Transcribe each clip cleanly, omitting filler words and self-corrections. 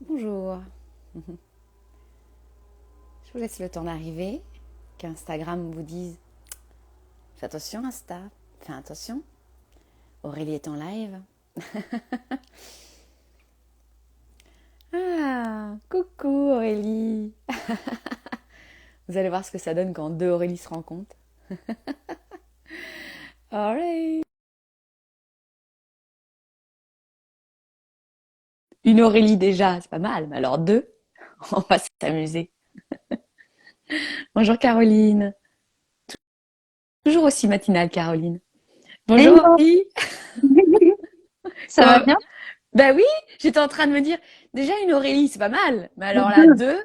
Bonjour. Je vous laisse le temps d'arriver, qu'Instagram vous dise fais attention Insta, fais attention. Aurélie est en live. Ah, coucou Aurélie. Vous allez voir ce que ça donne quand deux Aurélie se rencontrent. Aurélie. Une Aurélie déjà, c'est pas mal, mais alors deux, on va s'amuser. Bonjour Caroline. Toujours aussi matinale Caroline. Bonjour Hello, Aurélie. ça va Comment... bien? Bah oui, j'étais en train de me dire, déjà une Aurélie, c'est pas mal, mais Les alors là, deux. deux,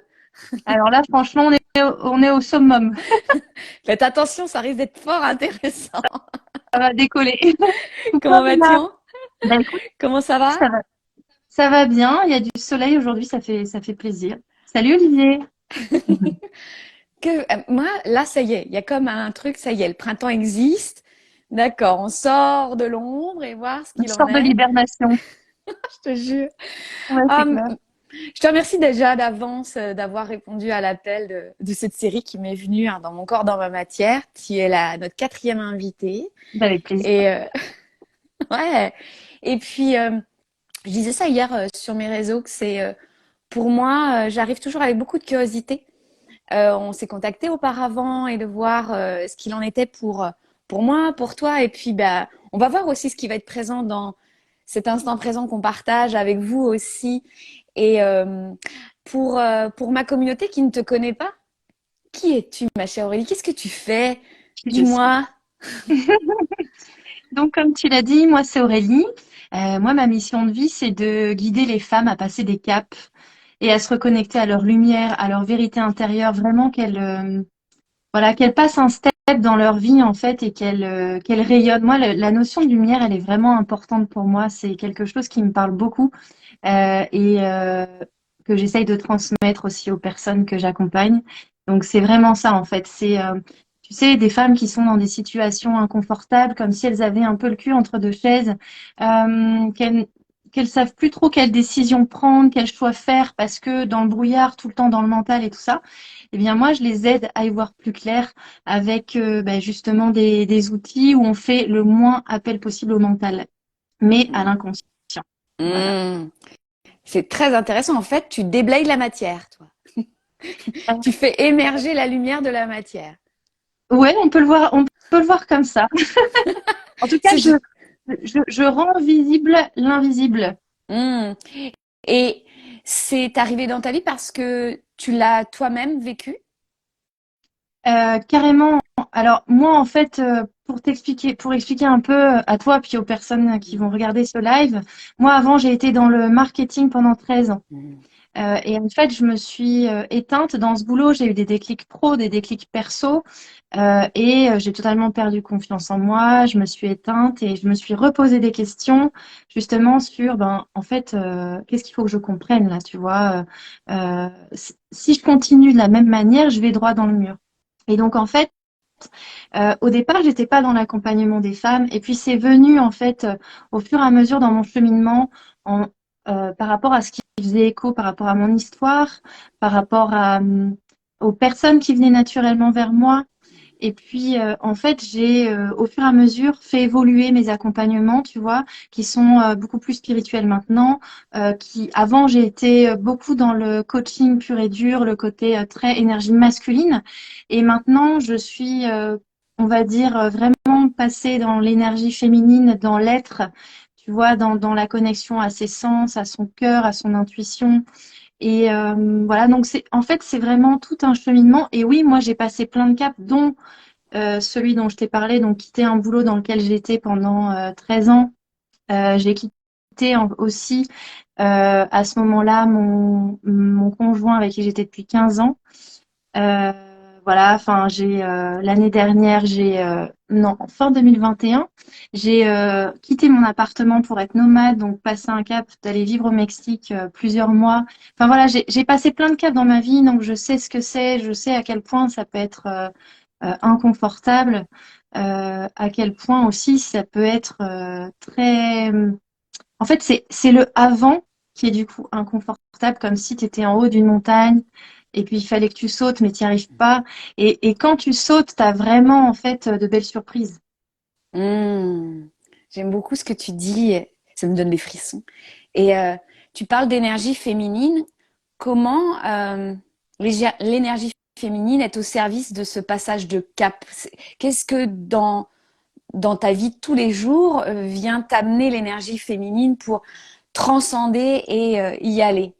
Alors là, franchement, on est au summum. faites attention, ça risque d'être fort intéressant. Ça va décoller. Comment Comme là. vas-tu? Bah écoute, Comment ça va? ça va, ça va bien. Il y a du soleil aujourd'hui, ça fait plaisir. Salut Olivier. Moi, là, ça y est, il y a comme un truc, ça y est, le printemps existe. D'accord, on sort de l'ombre et voir ce Je qu'il en sors de est. l'hibernation. Je te jure. Ouais, c'est Hum, clair. je te remercie déjà d'avance d'avoir répondu à l'appel de cette série qui m'est venue hein, dans mon corps, dans ma matière. Tu es notre quatrième invitée. Bah, avec plaisir. Et ouais. Et puis, je disais ça hier sur mes réseaux que c'est pour moi, j'arrive toujours avec beaucoup de curiosité. On s'est contacté auparavant et de voir ce qu'il en était pour moi, pour toi. Et puis, bah, on va voir aussi ce qui va être présent dans cet instant présent qu'on partage avec vous aussi. Et pour ma communauté qui ne te connaît pas, qui es-tu, ma chère Aurélie? Qu'est-ce que tu fais? Qui je suis. Dis-moi. Donc, comme tu l'as dit, moi, c'est Aurélie. Moi, ma mission de vie, c'est de guider les femmes à passer des caps et à se reconnecter à leur lumière, à leur vérité intérieure, vraiment voilà, qu'elles passent un step dans leur vie en fait et qu'elles rayonnent. Moi, la notion de lumière, elle est vraiment importante pour moi. C'est quelque chose qui me parle beaucoup et que j'essaye de transmettre aussi aux personnes que j'accompagne. Donc, c'est vraiment ça en fait. Tu sais, des femmes qui sont dans des situations inconfortables, comme si elles avaient un peu le cul entre deux chaises, qu'elles savent plus trop quelle décision prendre, quel choix faire, parce que dans le brouillard, tout le temps dans le mental et tout ça. Eh bien, moi, je les aide à y voir plus clair avec justement des outils où on fait le moins appel possible au mental, mais à l'inconscient. Voilà. Hmm, c'est très intéressant. En fait, tu déblayes la matière, toi. Tu fais émerger la lumière de la matière. Ouais, on peut le voir comme ça. En tout cas, C'est, je rends visible l'invisible. Hmm. Et c'est arrivé dans ta vie parce que tu l'as toi-même vécu? Carrément. Alors moi, en fait, pour expliquer un peu à toi puis aux personnes qui vont regarder ce live, moi avant j'ai été dans le marketing pendant 13 ans. Hmm. Et en fait, je me suis éteinte dans ce boulot. J'ai eu des déclics pro, des déclics perso, et j'ai totalement perdu confiance en moi. Je me suis éteinte et je me suis reposé des questions justement sur, ben, en fait, qu'est-ce qu'il faut que je comprenne là, tu vois. Si je continue de la même manière, je vais droit dans le mur. Et donc, en fait, au départ, j'étais pas dans l'accompagnement des femmes, et puis c'est venu en fait au fur et à mesure dans mon cheminement, par rapport à ce qui faisait écho, par rapport à mon histoire, par rapport aux personnes qui venaient naturellement vers moi. Et puis, en fait, j'ai au fur et à mesure fait évoluer mes accompagnements, tu vois, qui sont beaucoup plus spirituels maintenant. Qui avant, j'ai été beaucoup dans le coaching pur et dur, le côté très énergie masculine. Et maintenant, je suis, on va dire, vraiment passée dans l'énergie féminine, dans l'être, tu vois, dans la connexion à ses sens, à son cœur, à son intuition. Et voilà, donc en fait, c'est vraiment tout un cheminement. Et oui, moi, j'ai passé plein de caps, dont celui dont je t'ai parlé, donc quitter un boulot dans lequel j'étais pendant 13 ans. J'ai quitté aussi à ce moment-là mon conjoint avec qui j'étais depuis 15 ans. Euh, voilà, enfin j'ai l'année dernière, non, en fin 2021, j'ai quitté mon appartement pour être nomade, donc passer un cap d'aller vivre au Mexique plusieurs mois. Enfin voilà, j'ai passé plein de caps dans ma vie, donc je sais ce que c'est, je sais à quel point ça peut être inconfortable, à quel point aussi ça peut être très. En fait, c'est le avant qui est du coup inconfortable, comme si tu étais en haut d'une montagne et puis il fallait que tu sautes, mais tu n'y arrives pas. Et quand tu sautes, tu as vraiment en fait de belles surprises. Mmh. J'aime beaucoup ce que tu dis, ça me donne des frissons. Et tu parles d'énergie féminine. Comment l'énergie féminine est au service de ce passage de cap? Qu'est-ce que dans ta vie de tous les jours vient t'amener l'énergie féminine pour transcender et y aller?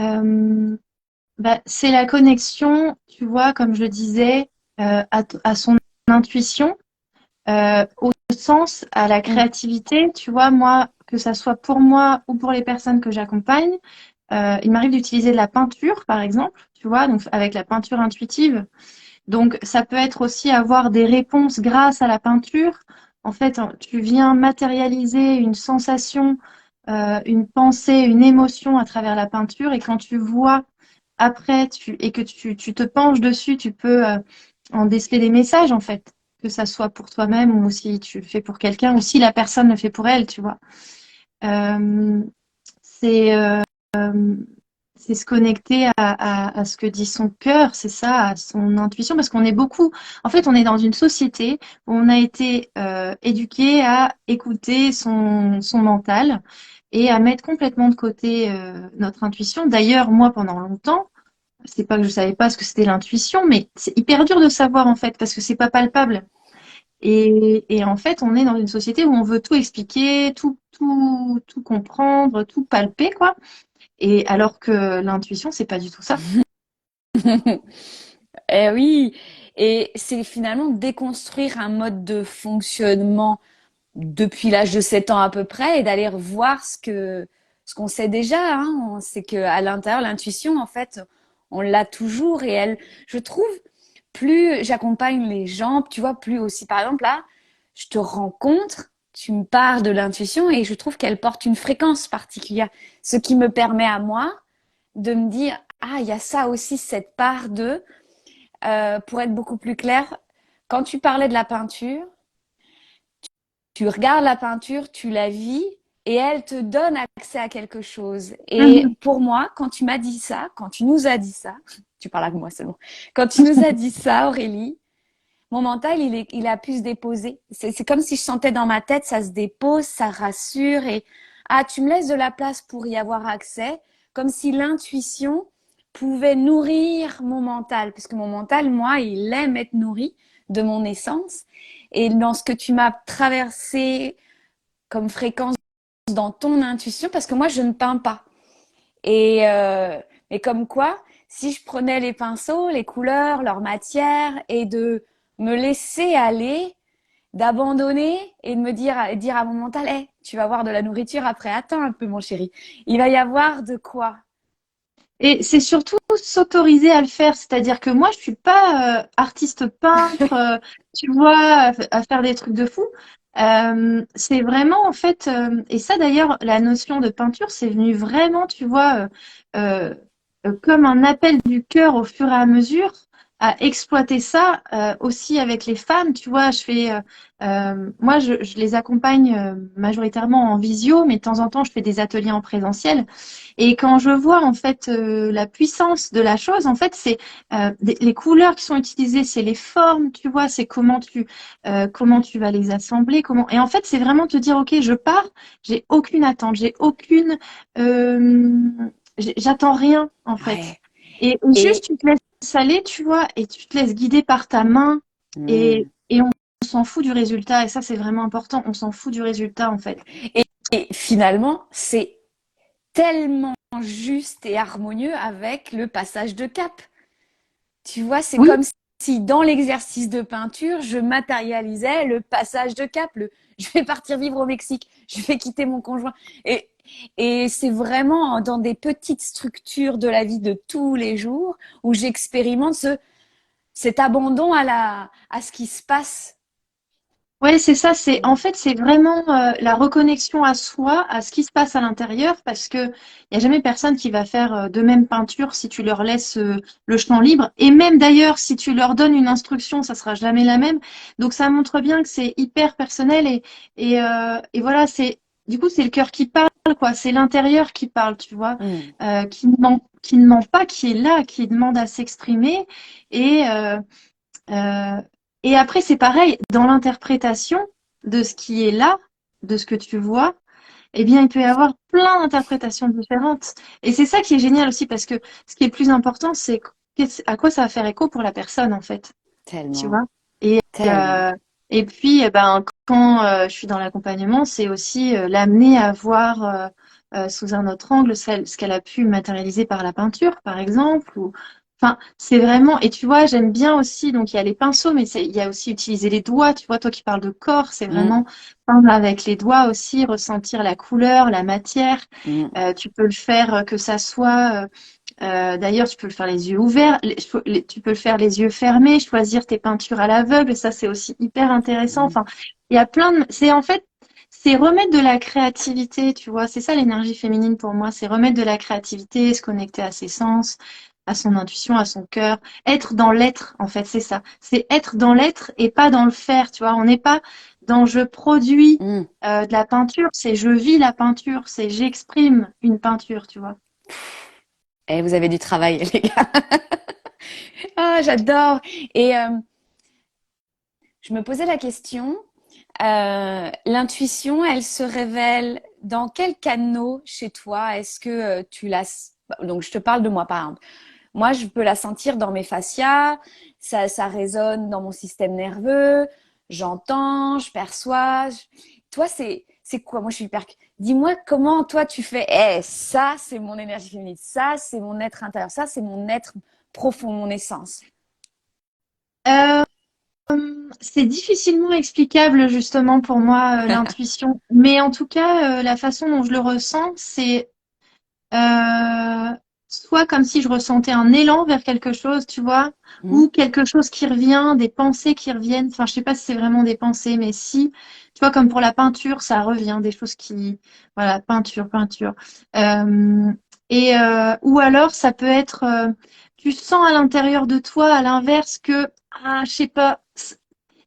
Euh, c'est la connexion, tu vois, comme je disais, à son intuition, au sens, à la Mm. créativité. Tu vois, moi, que ça soit pour moi ou pour les personnes que j'accompagne, il m'arrive d'utiliser de la peinture, par exemple, tu vois, donc avec la peinture intuitive. Donc, ça peut être aussi avoir des réponses grâce à la peinture. En fait, tu viens matérialiser une sensation, une pensée, une émotion à travers la peinture. Et quand tu vois après et que tu te penches dessus, tu peux en déceler des messages, en fait. Que ça soit pour toi-même ou si tu le fais pour quelqu'un ou si la personne le fait pour elle, tu vois. Euh, c'est c'est se connecter à ce que dit son cœur, c'est ça, à son intuition, parce qu'on est beaucoup, en fait, on est dans une société où on a été éduqué à écouter son mental et à mettre complètement de côté notre intuition. D'ailleurs, moi, pendant longtemps, c'est pas que je savais pas ce que c'était l'intuition, mais c'est hyper dur de savoir en fait, parce que c'est pas palpable. Et en fait, on est dans une société où on veut tout expliquer, tout comprendre, tout palper, quoi. Et alors que l'intuition, c'est pas du tout ça. Eh oui, et c'est finalement déconstruire un mode de fonctionnement depuis l'âge de 7 ans à peu près et d'aller revoir ce qu'on sait déjà. Hein. On sait que à l'intérieur, l'intuition, en fait, on l'a toujours et elle, je trouve, plus j'accompagne les gens, tu vois, plus aussi, par exemple, là, je te rencontre, tu me parles de l'intuition et je trouve qu'elle porte une fréquence particulière, ce qui me permet à moi de me dire, ah, il y a ça aussi, cette part de, pour être beaucoup plus clair, quand tu parlais de la peinture, tu regardes la peinture, tu la vis et elle te donne accès à quelque chose. Et Mhm. pour moi, quand tu m'as dit ça, quand tu nous as dit ça, tu parles avec moi seulement, quand tu nous as dit ça, Aurélie, mon mental, il a pu se déposer. C'est comme si je sentais dans ma tête, ça se dépose, ça rassure et ah, tu me laisses de la place pour y avoir accès, comme si l'intuition pouvait nourrir mon mental, parce que mon mental, moi, il aime être nourri de mon essence. Et dans ce que tu m'as traversé comme fréquence dans ton intuition, parce que moi, je ne peins pas. Et comme quoi, si je prenais les pinceaux, les couleurs, leur matière, et de me laisser aller, d'abandonner et de me dire à mon mental, hey, tu vas avoir de la nourriture après, attends un peu mon chéri. Il va y avoir de quoi. Et c'est surtout s'autoriser à le faire. C'est-à-dire que moi, je suis pas artiste peintre, tu vois, à faire des trucs de fou. C'est vraiment, en fait, et ça d'ailleurs, la notion de peinture, c'est venu vraiment, tu vois, euh, comme un appel du cœur au fur et à mesure à exploiter ça aussi avec les femmes. Tu vois, moi, je les accompagne majoritairement en visio, mais de temps en temps, je fais des ateliers en présentiel. Et quand je vois en fait la puissance de la chose, en fait, c'est les couleurs qui sont utilisées, c'est les formes, tu vois, c'est comment tu vas les assembler, comment. Et en fait, c'est vraiment te dire, ok, je pars, j'ai aucune attente, j'ai aucune, euh, j'attends rien en fait. Ouais. Et juste Et tu te laisses aller, tu vois, et tu te laisses guider par ta main, et on s'en fout du résultat. Et ça, c'est vraiment important. On s'en fout du résultat en fait. et finalement, c'est tellement juste et harmonieux avec le passage de cap. Tu vois, c'est Oui, comme si dans l'exercice de peinture, je matérialisais le passage de cap. Je vais partir vivre au Mexique, je vais quitter mon conjoint. Et, et c'est vraiment dans des petites structures de la vie de tous les jours où j'expérimente cet abandon à ce qui se passe. ouais, c'est ça. C'est en fait, c'est vraiment la reconnexion à soi, à ce qui se passe à l'intérieur, parce que il y a jamais personne qui va faire de même peinture si tu leur laisses le champ libre. Et même d'ailleurs, si tu leur donnes une instruction, ça sera jamais la même. Donc ça montre bien que c'est hyper personnel et voilà, c'est du coup, c'est le cœur qui parle, quoi. C'est l'intérieur qui parle, tu vois, Mm. qui ne ment pas, qui est là, qui demande à s'exprimer. Et, euh, euh, et après, c'est pareil, dans l'interprétation de ce qui est là, de ce que tu vois, eh bien, il peut y avoir plein d'interprétations différentes. Et c'est ça qui est génial aussi, parce que ce qui est le plus important, c'est à quoi ça va faire écho pour la personne, en fait. Tu Tellement, vois? Et, tellement. euh, et puis, eh ben, quand je suis dans l'accompagnement, c'est aussi l'amener à voir sous un autre angle ce qu'elle a pu matérialiser par la peinture, par exemple. Enfin, c'est vraiment. Et tu vois, j'aime bien aussi. Donc, il y a les pinceaux, mais il y a aussi utiliser les doigts. Tu vois, toi qui parles de corps, c'est Mm, vraiment peindre avec les doigts aussi, ressentir la couleur, la matière. mm. Tu peux le faire que ça soit. D'ailleurs, tu peux le faire les yeux ouverts, tu peux le faire les yeux fermés, choisir tes peintures à l'aveugle, ça c'est aussi hyper intéressant. Mm. Enfin, il y a plein de... C'est en fait, c'est remettre de la créativité, tu vois. C'est ça l'énergie féminine pour moi, c'est remettre de la créativité, se connecter à ses sens, à son intuition, à son cœur, être dans l'être, en fait, c'est ça. C'est être dans l'être et pas dans le faire, tu vois. On n'est pas dans je produis Mm. de la peinture, c'est je vis la peinture, c'est j'exprime une peinture, tu vois. Eh, vous avez du travail, les gars. Ah, j'adore. Et je me posais la question, l'intuition, elle se révèle dans quel canot chez toi? Est-ce que tu la... Donc, je te parle de moi, par exemple. Moi, je peux la sentir dans mes fascias, ça résonne dans mon système nerveux, j'entends, je perçois. Toi, c'est quoi? Moi, je suis hyper... Dis-moi comment toi tu fais. Eh, ça, c'est mon énergie féminine. Ça, c'est mon être intérieur. Ça, c'est mon être profond, mon essence. Euh, c'est difficilement explicable justement pour moi, l'intuition. Mais en tout cas, la façon dont je le ressens, c'est euh, soit comme si je ressentais un élan vers quelque chose, tu vois, Hmm. ou quelque chose qui revient, des pensées qui reviennent. Enfin, je sais pas si c'est vraiment des pensées, mais si, tu vois, comme pour la peinture, ça revient, des choses qui, voilà, peinture, peinture. Euh, ou alors ça peut être, tu sens à l'intérieur de toi, à l'inverse, que, ah, je sais pas,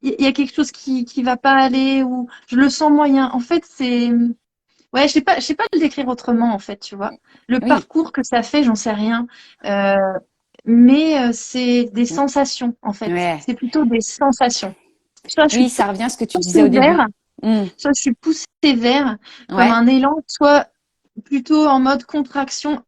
il y a quelque chose qui va pas aller, ou je le sens moyen. En fait, c'est ouais, je sais pas le décrire autrement, en fait, tu vois. Le Oui. parcours que ça fait, j'en sais rien. Euh, mais c'est des Hmm. sensations, en fait. Ouais. C'est plutôt des sensations. Soit je suis Oui, ça revient à ce que tu disais poussée au début. vers, Hmm. soit je suis poussée vers, comme Ouais. un élan, soit plutôt en mode contraction.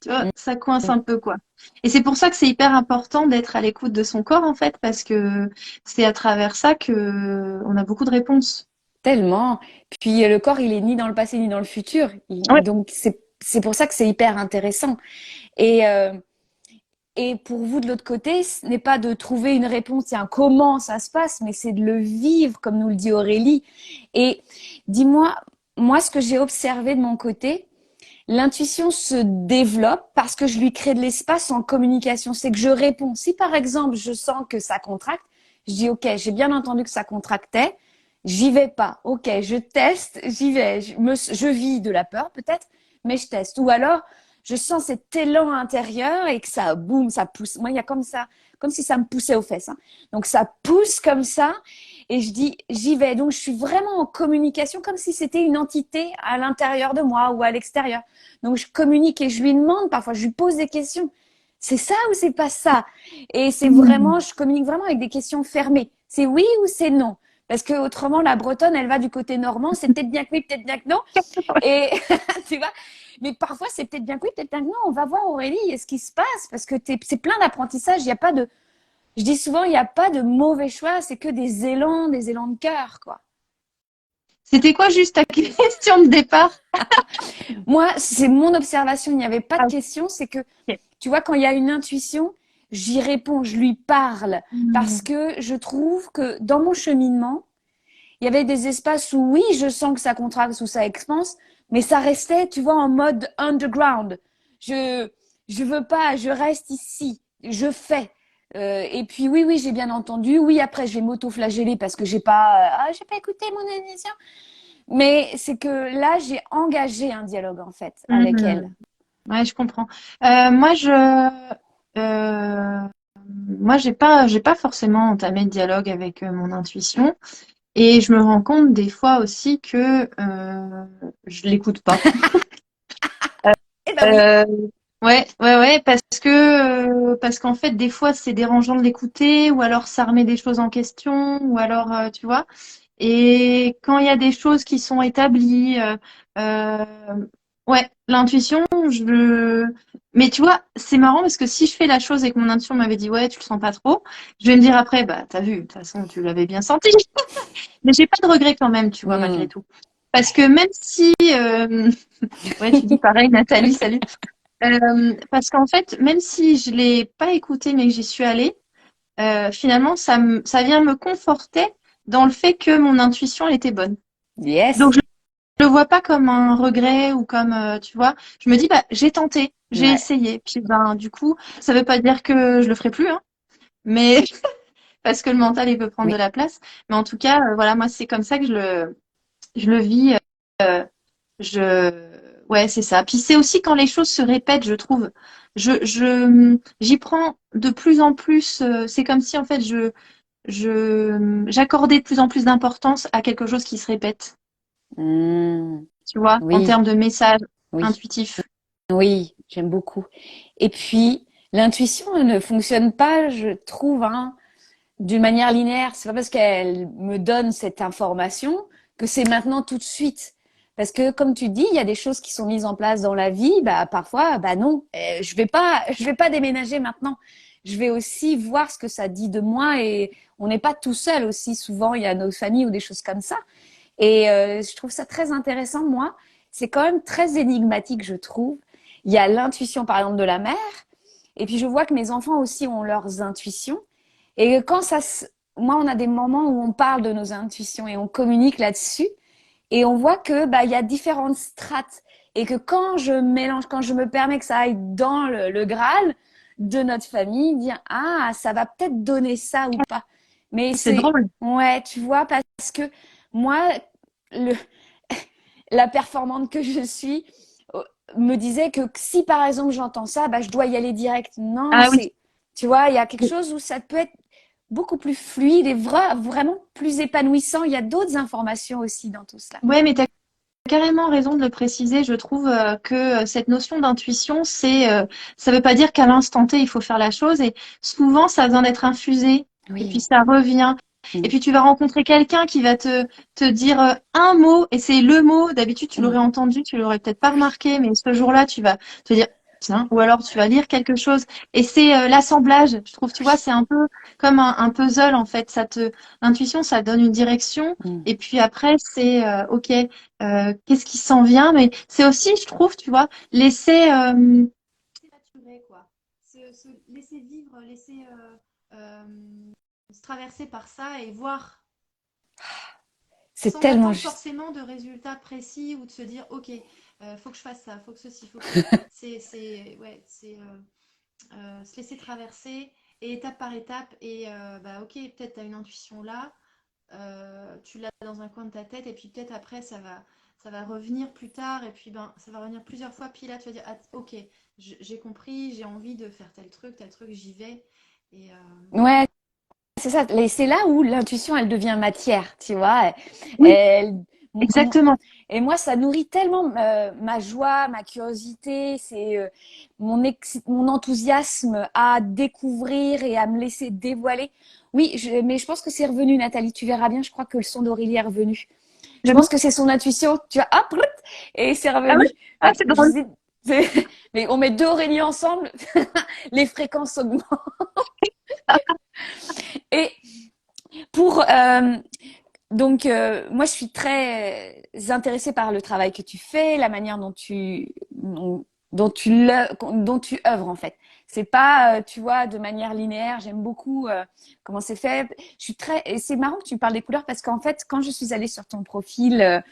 Tu vois, Hmm. ça coince un peu, quoi. Et c'est pour ça que c'est hyper important d'être à l'écoute de son corps, en fait, parce que c'est à travers ça que on a beaucoup de réponses. Tellement. Puis le corps, il est ni dans le passé ni dans le futur. Ouais. Donc c'est pour ça que c'est hyper intéressant. Et et pour vous de l'autre côté, ce n'est pas de trouver une réponse, tiens, comment ça se passe, mais c'est de le vivre, comme nous le dit Aurélie. Et dis-moi, moi, ce que j'ai observé de mon côté, l'intuition se développe parce que je lui crée de l'espace en communication. C'est que je réponds. Si par exemple, je sens que ça contracte, je dis OK, j'ai bien entendu que ça contractait, j'y vais pas. OK, je teste, j'y vais. Je vis de la peur peut-être, mais je teste. Ou alors, je sens cet élan intérieur et que ça, boum, ça pousse. Moi, il y a comme ça, comme si ça me poussait aux fesses. Hein. Donc, ça pousse comme ça et je dis, j'y vais. Donc, je suis vraiment en communication comme si c'était une entité à l'intérieur de moi ou à l'extérieur. Donc, je communique et je lui demande, parfois, je lui pose des questions. C'est ça ou c'est pas ça? Et c'est vraiment, je communique vraiment avec des questions fermées. C'est oui ou c'est non? Parce que autrement, la bretonne, elle va du côté normand. C'est peut-être bien que oui, peut-être bien que non. Et tu vois, mais parfois, c'est peut-être bien que oui, peut-être bien que non. On va voir Aurélie, ce qui se passe, parce que c'est plein d'apprentissage. Il n'y a pas de, je dis souvent, il n'y a pas de mauvais choix. C'est que des élans de cœur, quoi. C'était quoi juste ta question de départ? Moi, c'est mon observation. Il n'y avait pas de Ah, question. C'est que, ok. tu vois, quand il y a une intuition, j'y réponds, je lui parle. Parce Hmm. que je trouve que dans mon cheminement, il y avait des espaces où oui, je sens que ça contracte ou ça expanse, mais ça restait, tu vois, en mode underground. Je, je veux pas, je reste ici, je fais. Et puis oui, j'ai bien entendu. Oui, après, je vais m'auto-flageller parce que j'ai pas écouté mon émission. Mais c'est que là, j'ai engagé un dialogue en fait avec elle. Mhm. Ouais, je comprends. Moi, euh, moi, j'ai pas forcément entamé de dialogue avec mon intuition. Et je me rends compte des fois aussi que je l'écoute pas. Eh ben oui. Euh, ouais, parce qu'en fait, des fois, c'est dérangeant de l'écouter, ou alors ça remet des choses en question, ou alors, tu vois. Et quand il y a des choses qui sont établies, euh, ouais, l'intuition, mais tu vois, c'est marrant parce que si je fais la chose et que mon intuition m'avait dit, ouais, tu le sens pas trop, je vais me dire après, bah, t'as vu, de toute façon, tu l'avais bien senti. Mais j'ai pas de regret quand même, tu vois, malgré Hmm. tout. Parce que même si, ouais, tu dis pareil, Nathalie, salut. Parce qu'en fait, même si je l'ai pas écouté mais que j'y suis allée, finalement, ça vient me conforter dans le fait que mon intuition elle était bonne. Donc Yes. je le vois pas comme un regret ou comme, tu vois, je me dis bah j'ai tenté, j'ai Ouais. essayé. Puis ben du coup, ça veut pas dire que je le ferai plus, hein, mais parce que le mental il peut prendre de Oui. la place. Mais en tout cas, voilà, moi c'est comme ça que je le vis. Ouais, c'est ça. Puis c'est aussi quand les choses se répètent, je trouve. J'y prends de plus en plus. C'est comme si en fait j'accordais de plus en plus d'importance à quelque chose qui se répète. Hmm. Tu vois, en Oui. termes de message Oui. intuitif. Oui. J'aime beaucoup. Et puis, l'intuition elle ne fonctionne pas, je trouve, hein, d'une manière linéaire. C'est pas parce qu'elle me donne cette information que c'est maintenant tout de suite. Parce que, comme tu dis, il y a des choses qui sont mises en place dans la vie. Bah, parfois, bah non, je vais pas déménager maintenant. Je vais aussi voir ce que ça dit de moi et on n'est pas tout seul aussi. Souvent, il y a nos familles ou des choses comme ça. Et je trouve ça très intéressant. Moi, c'est quand même très énigmatique, je trouve. Il y a l'intuition, par exemple, de la mère. Et puis, je vois que mes enfants aussi ont leurs intuitions. Et quand ça, moi, on a des moments où on parle de nos intuitions et on communique là-dessus. Et on voit que bah il y a différentes strates et que quand je mélange, quand je me permets que ça aille dans le Graal de notre famille, dire ah ça va peut-être donner ça ou pas. Mais C'est c'est drôle. ouais tu vois parce que moi le la performante que je suis me disait que si par exemple j'entends ça, bah je dois y aller direct. Non, Ah oui. c'est tu vois il y a quelque chose où ça peut être beaucoup plus fluide et vraiment plus épanouissant. Il y a d'autres informations aussi dans tout cela. Ouais, mais t'as carrément raison de le préciser. Je trouve que cette notion d'intuition, ça veut pas dire qu'à l'instant T, il faut faire la chose. Et souvent, ça a besoin d'être infusé. Et puis, Oui. ça revient. Et Mm. puis, tu vas rencontrer quelqu'un qui va te dire un mot. Et c'est le mot. D'habitude, tu l'aurais Mm. entendu, tu l'aurais peut-être pas remarqué. Mais ce jour-là, tu vas te dire, tiens. Ou alors, tu vas lire quelque chose. Et c'est l'assemblage. Je trouve, tu vois, c'est un peu comme un puzzle, en fait. L'intuition, ça donne une direction. Mm. Et puis après, c'est OK. Qu'est-ce qui s'en vient, mais c'est aussi, je trouve, tu vois, laisser maturer, quoi. Laisser vivre, laisser se traverser par ça et voir C'est sans tellement attendre juste. forcément de résultats précis ou de se dire, OK, faut que je fasse ça, faut que ceci, faut que... Ouais, se laisser traverser et étape par étape et bah OK, peut-être tu as une intuition là, tu l'as dans un coin de ta tête et puis peut-être après ça va revenir plus tard et puis ben ça va revenir plusieurs fois puis là tu vas dire ah, ok j'ai compris j'ai envie de faire tel truc j'y vais et Ouais, c'est ça. C'est là où l'intuition, elle devient matière, tu vois. oui Elle, exactement et moi, ça nourrit tellement ma joie, ma curiosité, c'est mon enthousiasme à découvrir et à me laisser dévoiler. Oui, mais je pense que c'est revenu, Nathalie. Tu verras bien, je crois que le son d'Aurélie est revenu. Je ah pense bon que c'est son intuition. Tu vois, hop, et c'est ah revenu. ouais ah c'est drôle Mais on met deux Aurélie ensemble, les fréquences augmentent. Et pour donc moi je suis très intéressée par le travail que tu fais, la manière dont tu œuvres en fait. C'est pas tu vois de manière linéaire. J'aime beaucoup comment c'est fait. Je suis très et c'est marrant que tu parles des couleurs parce qu'en fait quand je suis allée sur ton profil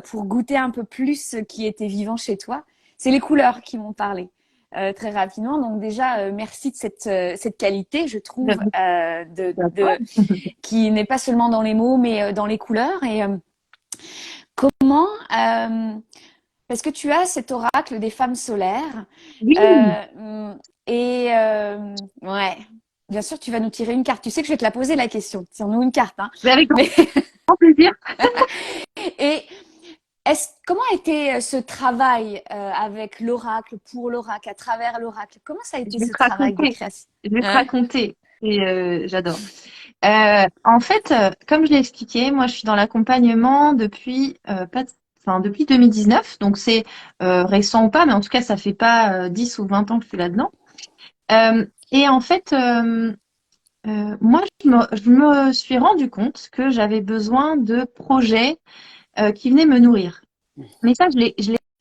pour goûter un peu plus ce qui était vivant chez toi. C'est les couleurs qui m'ont parlé très rapidement. Donc déjà, merci de cette qualité, je trouve, qui n'est pas seulement dans les mots, mais dans les couleurs. Et comment, parce que tu as cet oracle des femmes solaires, oui euh, et ouais. bien sûr, tu vas nous tirer une carte. Tu sais que je vais te la poser la question. Tire-nous une carte, hein. Mais avec Mais grand plaisir. et comment a été ce travail avec l'oracle, pour l'oracle, à travers l'oracle? Comment ça a Je été vais ce te travail de raconter. création? Je vais te Hein? raconter. Et j'adore. En fait, comme je l'ai expliqué, moi, je suis dans l'accompagnement depuis pas, enfin, depuis 2019. Donc, c'est récent ou pas, mais en tout cas, ça fait pas 10 ou 20 ans que je suis là-dedans. Et en fait, moi, je me suis rendu compte que j'avais besoin de projets qui venaient me nourrir. Mais ça, je l'ai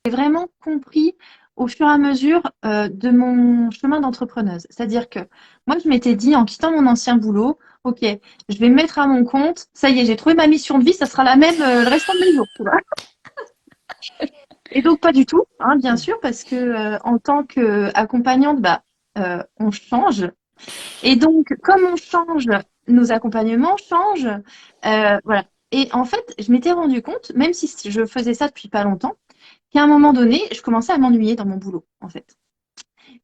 vraiment compris au fur et à mesure de mon chemin d'entrepreneuse. C'est-à-dire que moi, je m'étais dit, en quittant mon ancien boulot, OK, je vais me mettre à mon compte. Ça y est, j'ai trouvé ma mission de vie, ça sera la même le restant de mes jours, tu vois. Et donc, pas du tout, hein, bien sûr, parce que en tant qu'accompagnante, bah, on change. Et donc, comme on change, nos accompagnements changent. Voilà. Et en fait, je m'étais rendu compte, même si je faisais ça depuis pas longtemps, qu'à un moment donné, je commençais à m'ennuyer dans mon boulot, en fait.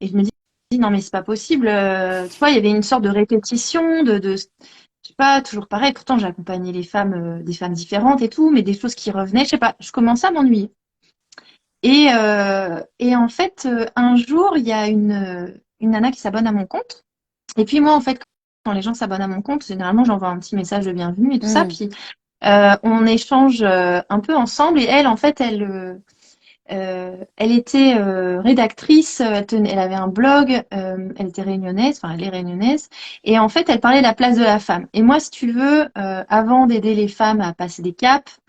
Et je me dis, non, mais c'est pas possible. Tu vois, il y avait une sorte de répétition, je sais pas, toujours pareil. Pourtant, j'ai accompagné les femmes, des femmes différentes et tout, mais des choses qui revenaient, je sais pas, je commençais à m'ennuyer. Et en fait, un jour, il y a une nana qui s'abonne à mon compte. Et puis moi, en fait, quand les gens s'abonnent à mon compte, généralement, j'envoie un petit message de bienvenue et tout ça. Hmm. Puis on échange un peu ensemble. Et elle, en fait, elle était rédactrice, elle avait un blog, elle était réunionnaise, enfin elle est réunionnaise, et en fait elle parlait de la place de la femme. Et moi, si tu veux, avant d'aider les femmes à passer des caps,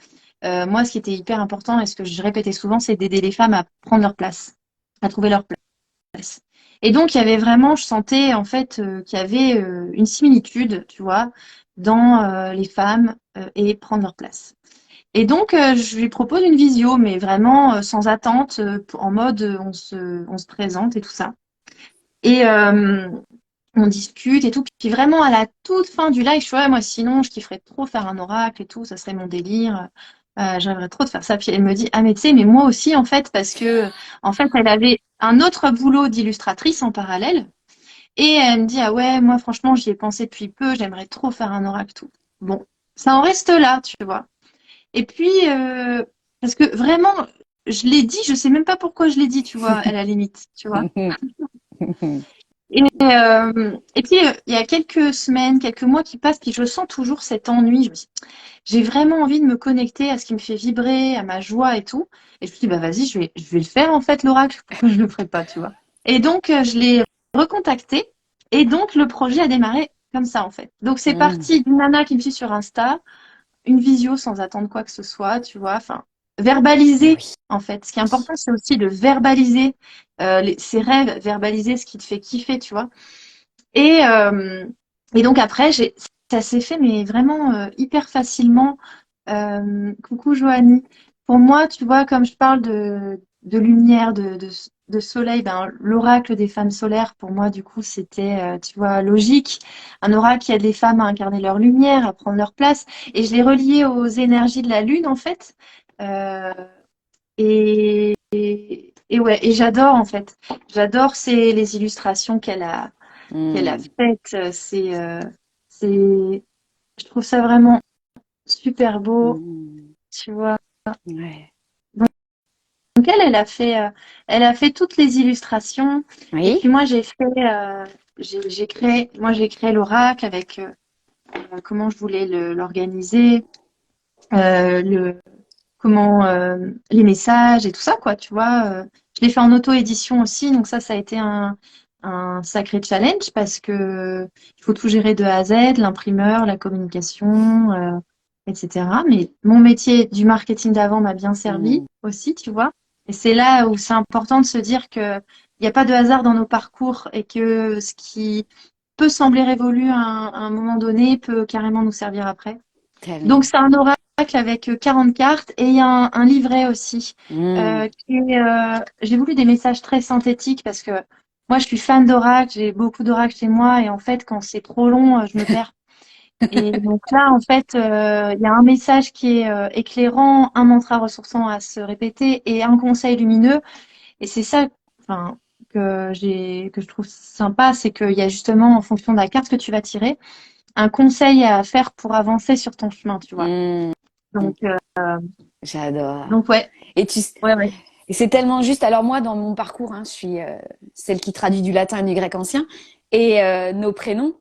moi ce qui était hyper important et ce que je répétais souvent, c'est d'aider les femmes à prendre leur place, à trouver leur place. Et donc il y avait vraiment, je sentais en fait qu'il y avait une similitude, tu vois, dans les femmes et prendre leur place. Et donc, je lui propose une visio, mais vraiment sans attente, en mode on se présente et tout ça. Et on discute et tout. Puis vraiment, à la toute fin du live, je suis ouais, moi sinon, je kifferais trop faire un oracle et tout, ça serait mon délire. J'aimerais trop de faire ça. Puis elle me dit, ah mais tu sais, mais moi aussi en fait, parce que en fait, elle avait un autre boulot d'illustratrice en parallèle. Et elle me dit, ah ouais, moi franchement, j'y ai pensé depuis peu, j'aimerais trop faire un oracle tout. Bon, ça en reste là, tu vois. Et puis, parce que vraiment, je l'ai dit, je sais même pas pourquoi je l'ai dit, tu vois, à la limite, tu vois. Et puis, il y a quelques semaines, quelques mois qui passent, puis je sens toujours cet ennui. Je me dis, j'ai vraiment envie de me connecter à ce qui me fait vibrer, à ma joie et tout. Et je me dis, bah vas-y, je vais le faire en fait, l'oracle. Pourquoi je le ferais pas, tu vois. Et donc, je l'ai recontacté. Et donc, le projet a démarré comme ça, en fait. Donc, c'est Hmm. parti d'une nana qui me suit sur Insta, une visio sans attendre quoi que ce soit, tu vois. Enfin, verbaliser, Oui. en fait. Ce qui est important, c'est aussi de verbaliser ses rêves, verbaliser ce qui te fait kiffer, tu vois. Et, euh, et donc après, ça s'est fait, mais vraiment hyper facilement. Coucou Joanie. Pour moi, tu vois, comme je parle de lumière, de soleil, ben, l'oracle des femmes solaires, pour moi, du coup, c'était, tu vois, logique. Un oracle qui aide les femmes à incarner leur lumière, à prendre leur place. Et je l'ai relié aux énergies de la lune, en fait. Euh, et ouais, et j'adore, en fait. J'adore les illustrations qu'elle a Hmm. faites. Je trouve ça vraiment super beau, Hmm. tu vois. Ouais. Donc elle a fait toutes les illustrations. Et puis Oui. moi, j'ai créé l'oracle avec comment je voulais l'organiser, le, comment les messages et tout ça, quoi, tu vois. Je l'ai fait en auto-édition aussi, donc ça a été un sacré challenge parce que il faut tout gérer de A à Z, l'imprimeur, la communication, etc. Mais mon métier du marketing d'avant m'a bien servi Hmm. aussi, tu vois. Et c'est là où c'est important de se dire que il n'y a pas de hasard dans nos parcours et que ce qui peut sembler révolu à un moment donné peut carrément nous servir après. Donc, Tellement. c'est un oracle avec 40 cartes et il y a un livret aussi. Hmm. J'ai voulu des messages très synthétiques parce que moi, je suis fan d'oracle, j'ai beaucoup d'oracles chez moi et en fait, quand c'est trop long, je me perds. Et donc là, en fait, il y a un message qui est éclairant, un mantra ressourçant à se répéter et un conseil lumineux. Et c'est ça, enfin, que je trouve sympa, c'est qu'il y a justement, en fonction de la carte que tu vas tirer, un conseil à faire pour avancer sur ton chemin, tu vois. Hmm, Donc, j'adore. donc ouais, Et tu, ouais, ouais. et c'est tellement juste. Alors moi, dans mon parcours, hein, je suis celle qui traduit du latin et du grec ancien. Et nos prénoms,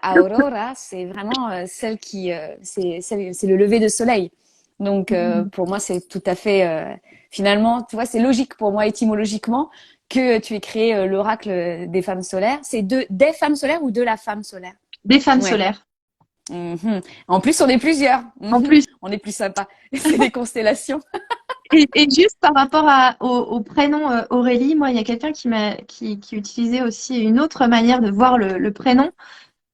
Aurora, c'est vraiment celle qui, c'est le lever de soleil. Donc Mhm. pour moi, c'est tout à fait. Finalement, tu vois, c'est logique pour moi étymologiquement que tu aies créé l'oracle des femmes solaires. C'est des femmes solaires ou de la femme solaire? Des femmes Ouais. solaires. Mhm. En plus, on est plusieurs. En Mhm. plus, On est plus sympa. C'est des constellations. et juste par rapport au prénom Aurélie, moi, il y a quelqu'un qui utilisait aussi une autre manière de voir le prénom.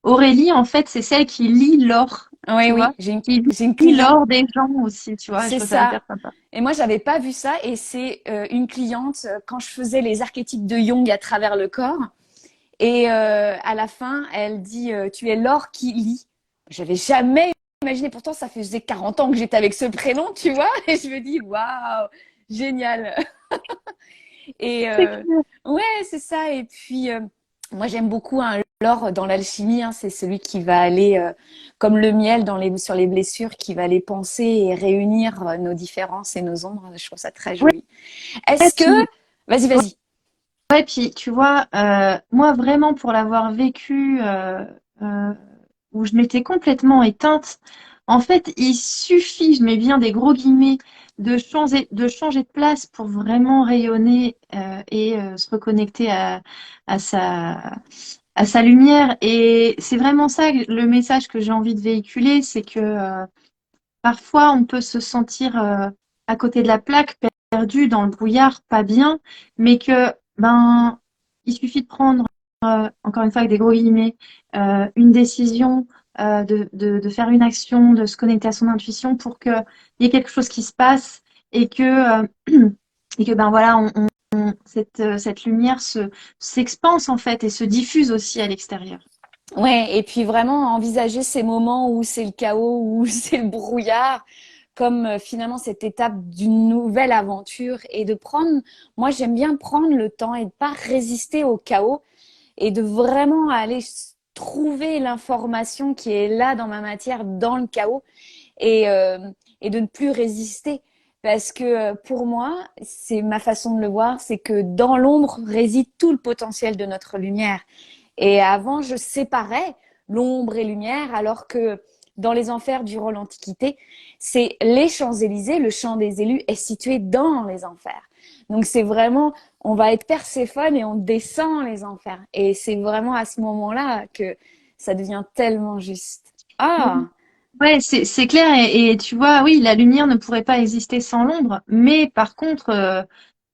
Aurélie, en fait, c'est celle qui lit l'or, Oui, tu vois, oui, qui j'ai une lit cliente. l'or des gens aussi, tu vois. Je C'est trouve ça hyper ça. sympa. Et moi, j'avais pas vu ça. Et c'est une cliente quand je faisais les archétypes de Jung à travers le corps. Et à la fin, elle dit tu es l'or qui lit. J'avais jamais imaginé. Pourtant, ça faisait 40 ans que j'étais avec ce prénom, tu vois. Et je me dis waouh, génial. Et C'est clair. ouais, c'est ça. Et puis, moi, j'aime beaucoup hein, l'or dans l'alchimie. Hein, c'est celui qui va aller, comme le miel sur les blessures, qui va aller penser et réunir nos différences et nos ombres. Je trouve ça très Ouais, joli. Est-ce que... puis, Vas-y, ouais, vas-y. ouais, puis tu vois, moi vraiment pour l'avoir vécu, euh, où je m'étais complètement éteinte, en fait, il suffit, je mets bien des gros guillemets, de changer de place pour vraiment rayonner et se reconnecter à sa lumière. Et c'est vraiment ça le message que j'ai envie de véhiculer, c'est que parfois on peut se sentir à côté de la plaque, perdu dans le brouillard, pas bien, mais que ben il suffit de prendre encore une fois avec des gros guillemets une décision, de faire une action, de se connecter à son intuition pour qu'il y ait quelque chose qui se passe et que et que ben voilà cette lumière s'expanse en fait et se diffuse aussi à l'extérieur. Ouais, et puis vraiment envisager ces moments où c'est le chaos, où c'est le brouillard, comme finalement cette étape d'une nouvelle aventure et de prendre, moi j'aime bien prendre le temps et de pas résister au chaos et de vraiment aller trouver l'information qui est là dans ma matière, dans le chaos et, euh, et de ne plus résister. Parce que pour moi, c'est ma façon de le voir, c'est que dans l'ombre réside tout le potentiel de notre lumière. Et avant, je séparais l'ombre et lumière, alors que dans les enfers durant l'Antiquité, c'est les Champs-Élysées, le champ des élus est situé dans les enfers. Donc c'est vraiment, on va être Perséphone et on descend les enfers. Et c'est vraiment à ce moment-là que ça devient tellement juste. Ah, Ouais, c'est clair et tu vois, oui, la lumière ne pourrait pas exister sans l'ombre, mais par contre,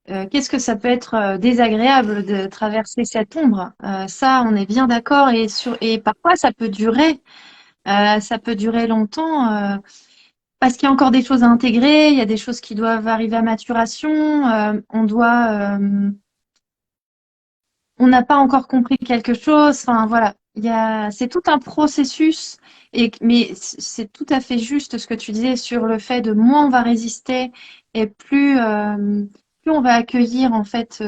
qu'est-ce que ça peut être désagréable de traverser cette ombre? Ça, on est bien d'accord et parfois ça peut durer longtemps parce qu'il y a encore des choses à intégrer, il y a des choses qui doivent arriver à maturation, on n'a pas encore compris quelque chose. Enfin, voilà. C'est tout un processus. Mais c'est tout à fait juste ce que tu disais sur le fait de moins on va résister et plus on va accueillir en fait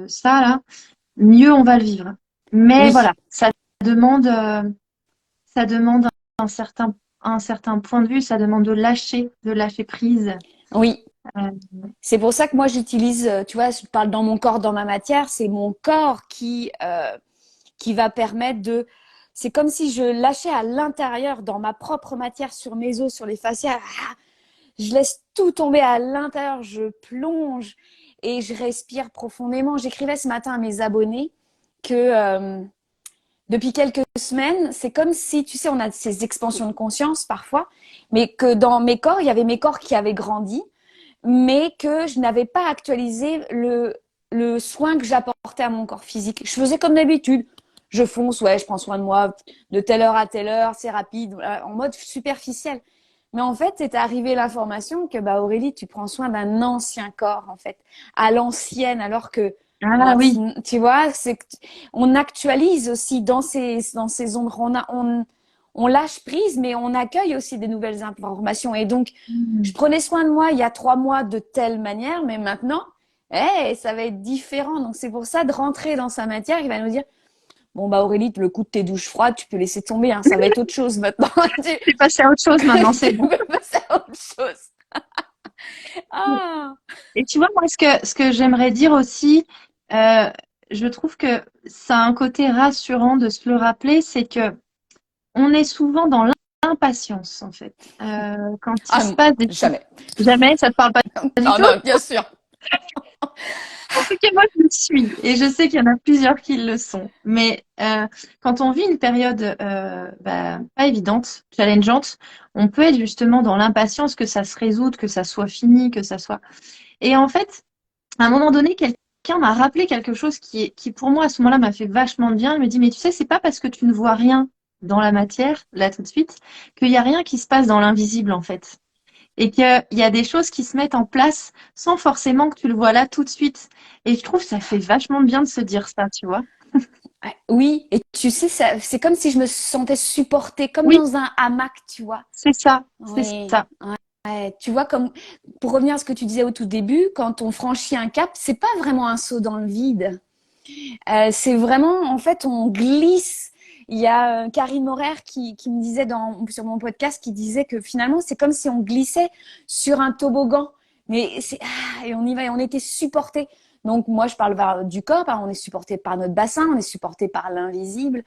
ça là, mieux on va le vivre. Mais oui, voilà, ça demande un certain point de vue, ça demande de lâcher prise. oui. Euh, C'est pour ça que moi j'utilise, tu vois, je parle dans mon corps, dans ma matière, c'est mon corps qui va permettre de. C'est comme si je lâchais à l'intérieur, dans ma propre matière, sur mes os, sur les fascias. Ah, je laisse tout tomber à l'intérieur, je plonge et je respire profondément. J'écrivais ce matin à mes abonnés que depuis quelques semaines, c'est comme si, tu sais, on a ces expansions de conscience parfois, mais que dans mes corps, il y avait mes corps qui avaient grandi, mais que je n'avais pas actualisé le soin que j'apportais à mon corps physique. Je faisais comme d'habitude. Je fonce, ouais, je prends soin de moi de telle heure à telle heure, c'est rapide, en mode superficiel. Mais en fait, c'est arrivé l'information que, bah, Aurélie, tu prends soin d'un ancien corps, en fait, à l'ancienne, alors que, ah oui. tu vois, on actualise aussi dans ces ombres, on lâche prise, mais on accueille aussi des nouvelles informations. Et donc, je Mhm. prenais soin de moi il y a 3 mois de telle manière, mais maintenant, ça va être différent. Donc c'est pour ça de rentrer dans sa matière, il va nous dire, bon bah Aurélie, le coup de tes douches froides, tu peux laisser tomber, hein, ça va être autre chose maintenant. Je vais passer à autre chose maintenant, c'est Tu bon. peux passer à autre chose. Ah, Et tu vois, moi, ce que j'aimerais dire aussi, euh, je trouve que ça a un côté rassurant de se le rappeler, c'est que on est souvent dans l'impatience, en fait. Quand il se ah, passe des choses, jamais. jamais, ça te parle pas du Non, tout. non, bien sûr. En tout cas, moi, je le suis. Et je sais qu'il y en a plusieurs qui le sont. Mais quand on vit une période pas évidente, challengeante, on peut être justement dans l'impatience que ça se résoute, que ça soit fini, que ça soit... Et en fait, à un moment donné, quelqu'un m'a rappelé quelque chose qui pour moi, à ce moment-là, m'a fait vachement de bien. Il me dit, mais tu sais, c'est pas parce que tu ne vois rien dans la matière, là tout de suite, qu'il n'y a rien qui se passe dans l'invisible, en fait. Et qu'il y a des choses qui se mettent en place sans forcément que tu le vois là tout de suite. Et je trouve que ça fait vachement bien de se dire ça, tu vois. Ouais, oui, et tu sais, ça, c'est comme si je me sentais supportée, comme Oui, dans un hamac, tu vois. c'est ça, c'est Oui, ça. ouais, ouais. Tu vois, comme pour revenir à ce que tu disais au tout début, quand on franchit un cap, c'est pas vraiment un saut dans le vide. C'est vraiment, en fait, on glisse. Il y a Karine Morer qui me disait sur mon podcast, qui disait que finalement, c'est comme si on glissait sur un toboggan. Mais et on y va, et on était supporté. Donc, moi, je parle du corps, hein, on est supporté par notre bassin, on est supporté par l'invisible.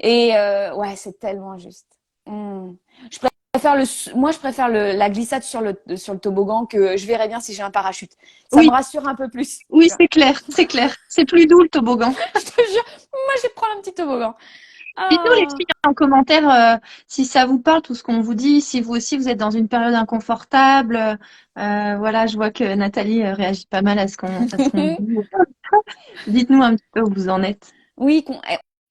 Et ouais, c'est tellement juste. Mm. Je moi, je préfère la glissade sur le toboggan que je verrai bien si j'ai un parachute. Ça me Oui, rassure un peu plus. oui, Tu vois. c'est clair, c'est clair. C'est plus doux le toboggan. Je te jure, moi, je vais prendre un petit toboggan. Dites-nous les Ah. filles en commentaire si ça vous parle, tout ce qu'on vous dit, si vous aussi vous êtes dans une période inconfortable. Voilà, je vois que Nathalie réagit pas mal à ce qu'on dit. Dites-nous un petit peu où vous en êtes. Oui,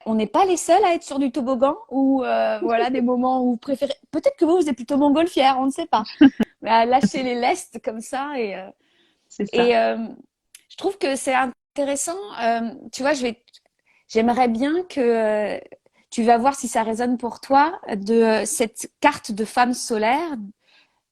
on n'est pas les seuls à être sur du toboggan ou voilà des moments où vous préférez. Peut-être que vous êtes plutôt montgolfière, on ne sait pas. Mais à lâcher les lestes comme ça C'est ça. et je trouve que c'est intéressant. Tu vois, j'aimerais bien que tu vas voir si ça résonne pour toi de cette carte de femme solaire,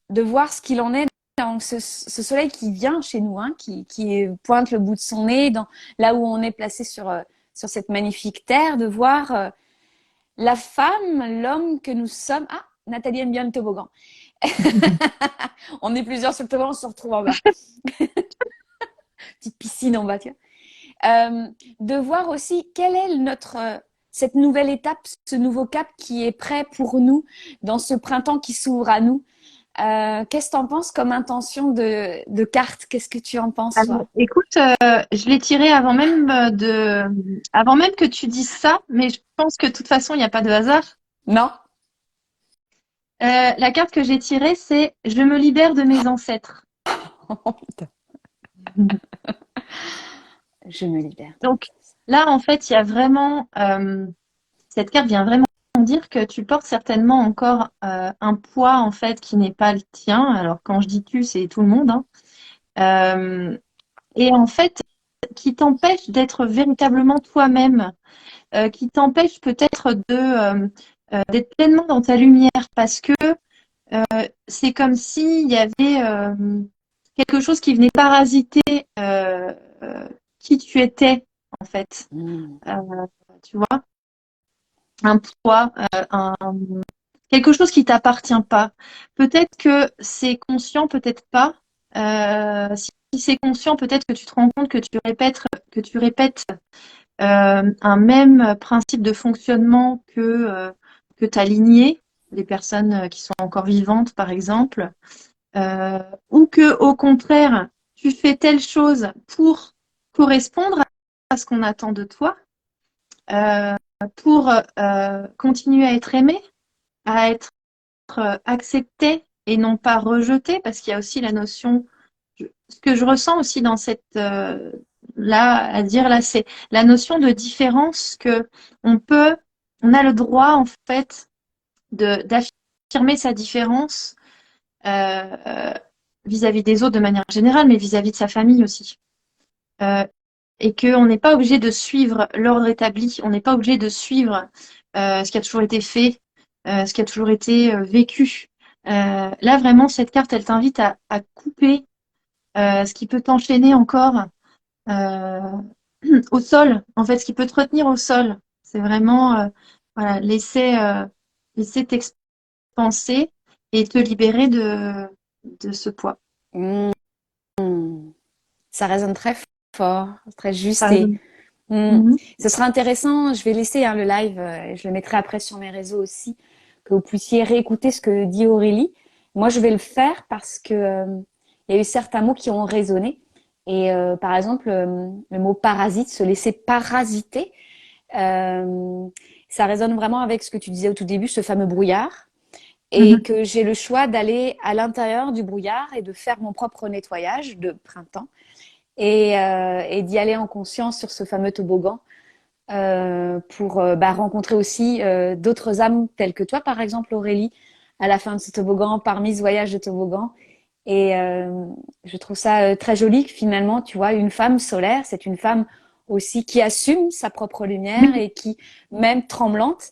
de voir ce qu'il en est. Donc, ce soleil qui vient chez nous, hein, qui pointe le bout de son nez là où on est placé sur cette magnifique terre, de voir la femme, l'homme que nous sommes. Ah, Nathalie aime bien le toboggan. On est plusieurs sur le toboggan, on se retrouve en bas. Petite piscine en bas, tu vois. De voir aussi quelle est cette nouvelle étape, ce nouveau cap qui est prêt pour nous dans ce printemps qui s'ouvre à nous. Qu'est-ce que tu en penses comme intention de carte? Qu'est-ce que tu en penses, Alors, toi? écoute, je l'ai tiré avant même que tu dises ça, mais je pense que de toute façon, il n'y a pas de hasard. Non? La carte que j'ai tirée, c'est Je me libère de mes ancêtres. Oh, putain. Je me libère. Donc là, en fait, il y a vraiment, cette carte vient vraiment dire que tu portes certainement encore un poids en fait qui n'est pas le tien. Alors quand je dis tu, c'est tout le monde, hein. Euh, et en fait, qui t'empêche d'être véritablement toi-même, qui t'empêche peut-être d'être pleinement dans ta lumière, parce que c'est comme s'il y avait quelque chose qui venait parasiter qui tu étais en fait. Mm. Euh, tu vois, un poids, quelque chose qui t'appartient pas. Peut-être que c'est conscient, peut-être pas. Si c'est conscient, peut-être que tu te rends compte que tu répètes un même principe de fonctionnement que ta lignée, les personnes qui sont encore vivantes, par exemple, ou que au contraire, tu fais telle chose pour correspondre à ce qu'on attend de toi, euh, pour continuer à être aimé, à être accepté et non pas rejeté, parce qu'il y a aussi la notion, ce que je ressens aussi dans cette là à dire là, c'est la notion de différence que on peut, on a le droit en fait d'affirmer sa différence euh, vis-à-vis des autres de manière générale, mais vis-à-vis de sa famille aussi. Euh, et qu'on n'est pas obligé de suivre l'ordre établi, on n'est pas obligé de suivre ce qui a toujours été fait, ce qui a toujours été vécu. Là, vraiment, cette carte, elle t'invite à couper ce qui peut t'enchaîner encore euh, au sol, en fait, ce qui peut te retenir au sol. C'est vraiment voilà, laisser t'expanser et te libérer de ce poids. Mmh. Ça résonne très fort, très Ça juste et résonne. mmh, Mhm. ce sera intéressant. Je vais laisser hein, le live, je le mettrai après sur mes réseaux aussi, que vous puissiez réécouter ce que dit Aurélie. Moi, je vais le faire parce que il y a eu certains mots qui ont résonné. Et par exemple, le mot parasite, se laisser parasiter, euh, ça résonne vraiment avec ce que tu disais au tout début, ce fameux brouillard. Et Mhm. que j'ai le choix d'aller à l'intérieur du brouillard et de faire mon propre nettoyage de printemps et d'y aller en conscience sur ce fameux toboggan pour bah, rencontrer aussi d'autres âmes telles que toi, par exemple, Aurélie, à la fin de ce toboggan, parmi ce voyage de toboggan. Et je trouve ça très joli que finalement, tu vois, une femme solaire, c'est une femme aussi qui assume sa propre lumière Oui, et qui, même tremblante,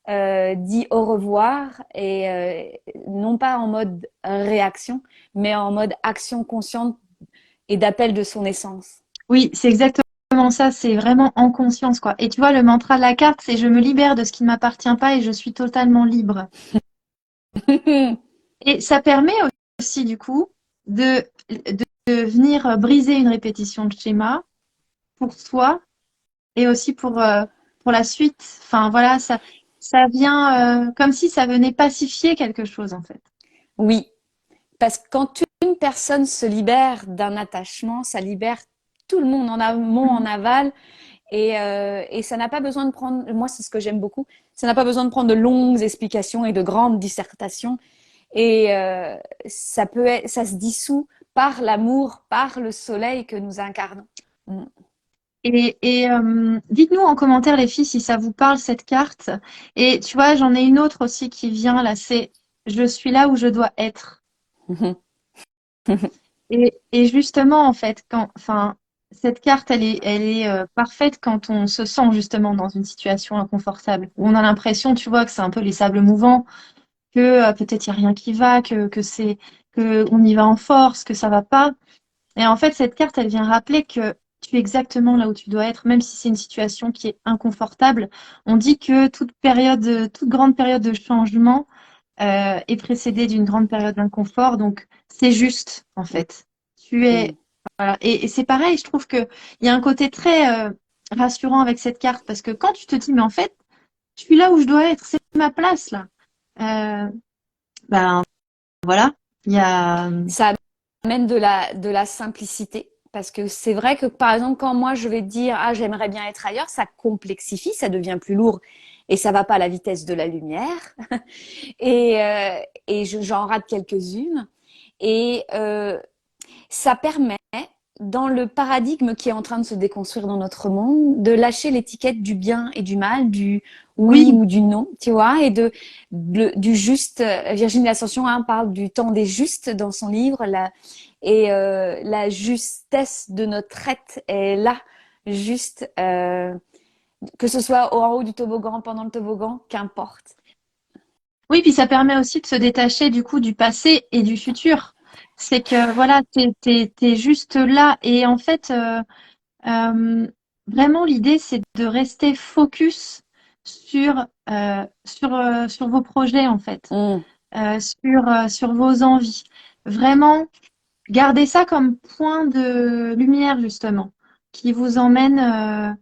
dit au revoir et non pas en mode réaction, mais en mode action consciente et d'appel de son essence. oui, c'est exactement ça. C'est vraiment en conscience, quoi. Et tu vois, le mantra de la carte, c'est je me libère de ce qui ne m'appartient pas et je suis totalement libre. Et ça permet aussi, du coup, de venir briser une répétition de schéma pour soi et aussi pour la suite. Enfin, voilà, ça vient comme si ça venait pacifier quelque chose, en fait. Oui, parce que quand une personne se libère d'un attachement, ça libère tout le monde en amont, en Mhm. aval, et ça n'a pas besoin de prendre, moi c'est ce que j'aime beaucoup, ça n'a pas besoin de prendre de longues explications et de grandes dissertations, et ça se dissout par l'amour, par le soleil que nous incarnons. Mm. Et dites-nous en commentaire, les filles, si ça vous parle, cette carte. Et tu vois, j'en ai une autre aussi qui vient là, c'est je suis là où je dois être. Et justement, en fait, enfin, cette carte, elle est parfaite quand on se sent justement dans une situation inconfortable, où on a l'impression, tu vois, que c'est un peu les sables mouvants, que peut-être il n'y a rien qui va, que on y va en force, que ça va pas. Et en fait, cette carte, elle vient rappeler que tu es exactement là où tu dois être, même si c'est une situation qui est inconfortable. On dit que toute grande période de changement est précédée d'une grande période d'inconfort, donc c'est juste, en fait. Tu es, Mm. voilà. Et c'est pareil, je trouve que il y a un côté très rassurant avec cette carte, parce que quand tu te dis, mais en fait, je suis là où je dois être, c'est ma place là. Euh, ben voilà, il y a. Ça amène de la simplicité. Parce que c'est vrai que, par exemple, quand moi je vais dire ah j'aimerais bien être ailleurs, ça complexifie, ça devient plus lourd et ça va pas à la vitesse de la lumière. Et, j'en rate quelques-unes. Et ça permet, dans le paradigme qui est en train de se déconstruire dans notre monde, de lâcher l'étiquette du bien et du mal, du oui Oui, ou du non, tu vois, et du juste. Virginie L'Ascension hein, parle du temps des justes dans son livre, et la justesse de notre être est là, juste, que ce soit en haut du toboggan, pendant le toboggan, qu'importe. oui, puis ça permet aussi de se détacher du coup du passé et du futur. C'est que voilà, t'es juste là. Et en fait, euh, vraiment l'idée, c'est de rester focus sur vos projets en fait, Mm. sur vos envies. Vraiment, gardez ça comme point de lumière justement, qui vous emmène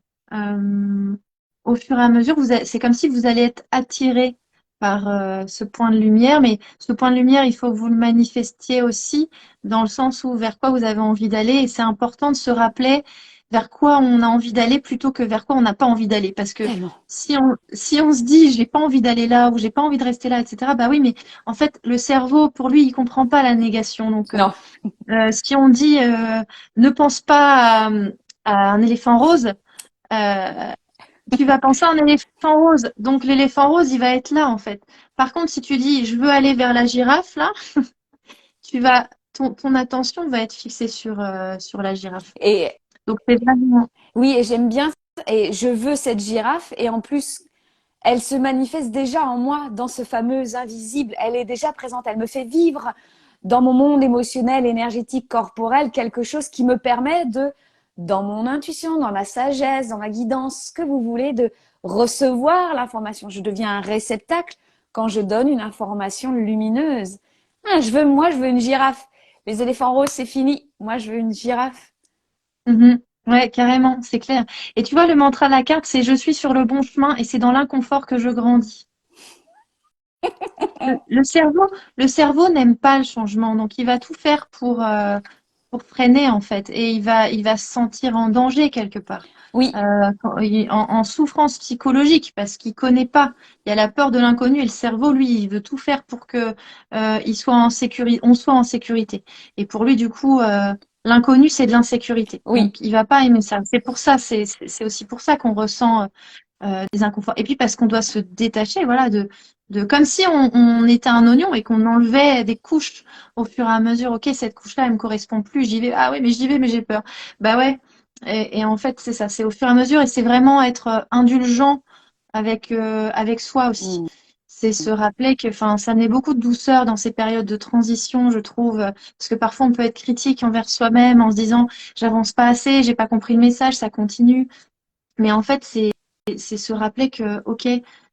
au fur et à mesure. C'est comme si vous allez être attiré par ce point de lumière, mais ce point de lumière, il faut que vous le manifestiez aussi dans le sens où vers quoi vous avez envie d'aller. Et c'est important de se rappeler vers quoi on a envie d'aller plutôt que vers quoi on n'a pas envie d'aller. Parce que Tellement. si on se dit j'ai pas envie d'aller là ou j'ai pas envie de rester là, etc., bah oui, mais en fait, le cerveau, pour lui, il comprend pas la négation. Donc, Non. si on dit ne pense pas à un éléphant rose, euh, tu vas penser à un éléphant rose. Donc l'éléphant rose, il va être là en fait. Par contre, si tu dis je veux aller vers la girafe, là, ton attention va être fixée sur la girafe. Et Donc c'est vraiment. oui, et j'aime bien et je veux cette girafe et en plus elle se manifeste déjà en moi dans ce fameux invisible. Elle est déjà présente. Elle me fait vivre dans mon monde émotionnel, énergétique, corporel, quelque chose qui me permet dans mon intuition, dans ma sagesse, dans ma guidance, ce que vous voulez, de recevoir l'information. Je deviens un réceptacle quand je donne une information lumineuse. Ah, moi, je veux une girafe. Les éléphants roses, c'est fini. Moi, je veux une girafe. Mhm. Ouais, carrément, c'est clair. Et tu vois, le mantra de la carte, c'est je suis sur le bon chemin et c'est dans l'inconfort que je grandis. Le cerveau, le cerveau n'aime pas le changement, donc il va tout faire pour freiner en fait, et il va se sentir en danger quelque part, Oui, en souffrance psychologique parce qu'il connaît pas. Il y a la peur de l'inconnu et le cerveau, lui, il veut tout faire pour que il soit en sécurité, on soit en sécurité. Et pour lui, du coup, l'inconnu, c'est de l'insécurité. oui, Donc il va pas aimer ça. C'est pour ça, c'est aussi pour ça qu'on ressent des inconforts. Et puis parce qu'on doit se détacher, voilà, de comme si on était un oignon et qu'on enlevait des couches au fur et à mesure. Ok, cette couche-là, elle me correspond plus. J'y vais. Ah oui, mais j'y vais, mais j'ai peur. Bah ouais. Et en fait, c'est ça. C'est au fur et à mesure et c'est vraiment être indulgent avec soi aussi. mm, C'est se rappeler que, enfin, ça met beaucoup de douceur dans ces périodes de transition, je trouve, parce que parfois on peut être critique envers soi-même en se disant, j'avance pas assez, j'ai pas compris le message, ça continue. Mais en fait, c'est se rappeler que, ok,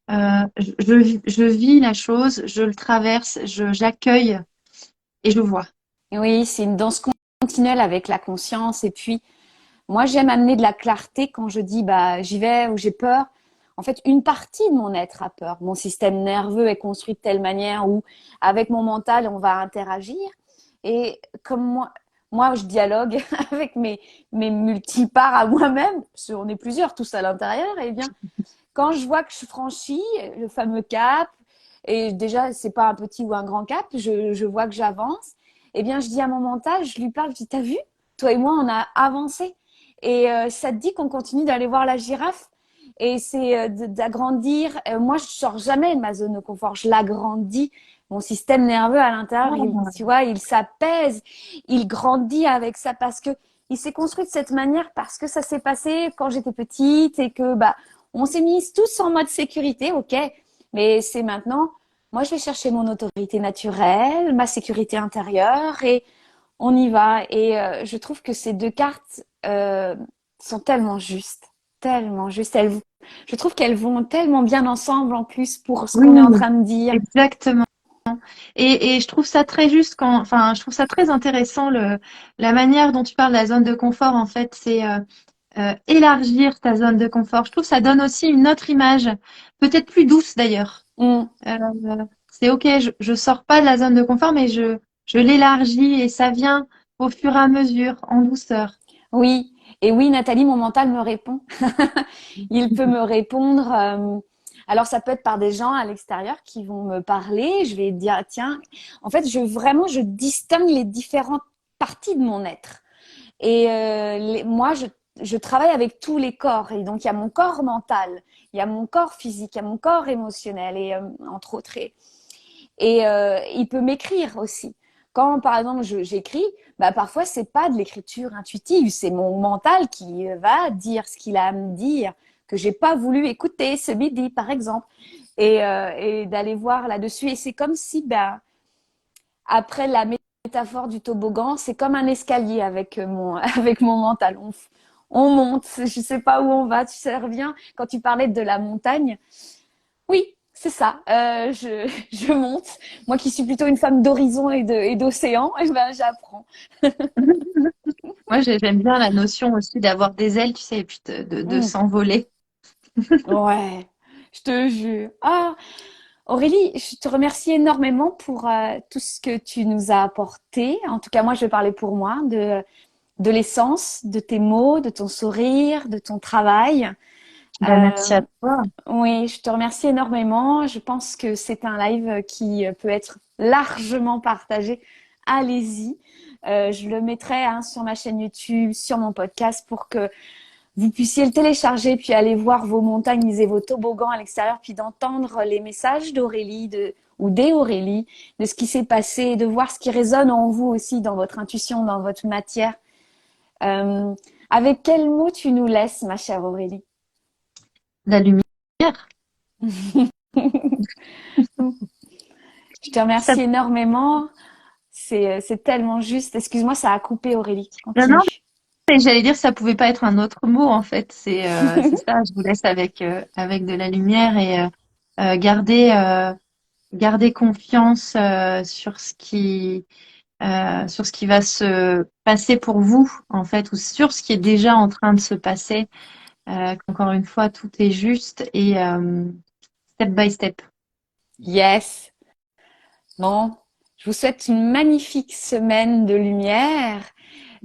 je vis la chose, je le traverse, j'accueille et je vois. oui, c'est une danse continuelle avec la conscience. Et puis, moi, j'aime amener de la clarté quand je dis, bah, j'y vais ou j'ai peur. En fait, une partie de mon être a peur. Mon système nerveux est construit de telle manière où, avec mon mental, on va interagir. Et comme moi, je dialogue avec mes multiparts à moi-même, parce qu'on est plusieurs tous à l'intérieur, et bien, quand je vois que je franchis le fameux cap, et déjà, c'est pas un petit ou un grand cap, je vois que j'avance, eh bien, je dis à mon mental, je lui parle, je dis, t'as vu? Toi et moi, on a avancé. Et ça te dit qu'on continue d'aller voir la girafe? Et c'est d'agrandir. Moi, je sors jamais de ma zone de confort, je l'agrandis. Mon système nerveux à l'intérieur, tu vois, il s'apaise, il grandit avec ça parce que il s'est construit de cette manière parce que ça s'est passé quand j'étais petite et que bah on s'est mis tous en mode sécurité, ok, mais c'est maintenant, moi je vais chercher mon autorité naturelle, ma sécurité intérieure et on y va. Et je trouve que ces deux cartes sont tellement justes, tellement justes. Je trouve qu'elles vont tellement bien ensemble en plus pour ce Oui, qu'on est en train de dire. exactement. Et je trouve ça très juste enfin, je trouve ça très intéressant la manière dont tu parles de la zone de confort. En fait, c'est élargir ta zone de confort. Je trouve que ça donne aussi une autre image, peut-être plus douce d'ailleurs. Mm, Euh, c'est ok, je sors pas de la zone de confort, mais je l'élargis et ça vient au fur et à mesure, en douceur. oui, et oui, Nathalie, mon mental me répond. Il peut me répondre. Alors, ça peut être par des gens à l'extérieur qui vont me parler. Je vais dire, tiens, en fait, je distingue les différentes parties de mon être. Et moi, je travaille avec tous les corps. Et donc, il y a mon corps mental, il y a mon corps physique, il y a mon corps émotionnel, et entre autres. Et il peut m'écrire aussi. Quand, par exemple, j'écris, bah, parfois, c'est pas de l'écriture intuitive, c'est mon mental qui va dire ce qu'il a à me dire, que j'ai pas voulu écouter ce midi, par exemple, et d'aller voir là-dessus. Et c'est comme si, ben, après la métaphore du toboggan, c'est comme un escalier avec avec mon mental. On monte, je sais pas où on va, tu sais, reviens quand tu parlais de la montagne. Oui, c'est ça. Je monte. Moi qui suis plutôt une femme d'horizon et d'océan, et ben j'apprends. Moi, j'aime bien la notion aussi d'avoir des ailes, tu sais, et puis de Mm. s'envoler. Ouais, je te jure. Ah, Aurélie, je te remercie énormément pour tout ce que tu nous as apporté. En tout cas, moi, je vais parler pour moi de l'essence, de tes mots, de ton sourire, de ton travail. Ben, merci Euh, à toi. oui, je te remercie énormément. Je pense que c'est un live qui peut être largement partagé. Allez-y. Je le mettrai hein, sur ma chaîne YouTube, sur mon podcast pour que vous puissiez le télécharger puis aller voir vos montagnes et vos toboggans à l'extérieur puis d'entendre les messages d'Aurélie ou d'Aurélie de ce qui s'est passé, de voir ce qui résonne en vous aussi dans votre intuition, dans votre matière. Euh, avec quel mot tu nous laisses, ma chère Aurélie? La lumière. Je te Ça, remercie énormément. c'est tellement juste. Excuse-moi, ça a coupé, Aurélie. Non, non, Continue. mais j'allais dire ça pouvait pas être un autre mot en fait. C'est ça. Je vous laisse avec de la lumière et garder confiance sur ce qui va se passer pour vous en fait, ou sur ce qui est déjà en train de se passer. Qu'encore une fois, tout est juste et step by step. Yes. Bon, je vous souhaite une magnifique semaine de lumière.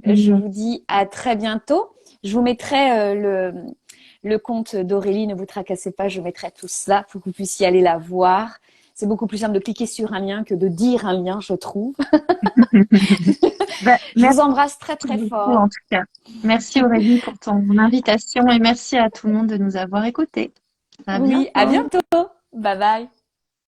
Je Mm. vous dis à très bientôt. Je vous mettrai le compte d'Aurélie, ne vous tracassez pas, je mettrai tout ça pour que vous puissiez aller la voir. C'est beaucoup plus simple de cliquer sur un lien que de dire un lien, je trouve. Bah, Je merci vous embrasse très très beaucoup en fort. tout cas. Merci Aurélie pour ton invitation et merci à tout le monde de nous avoir écoutés. À Oui, à bientôt. bientôt. Bye bye.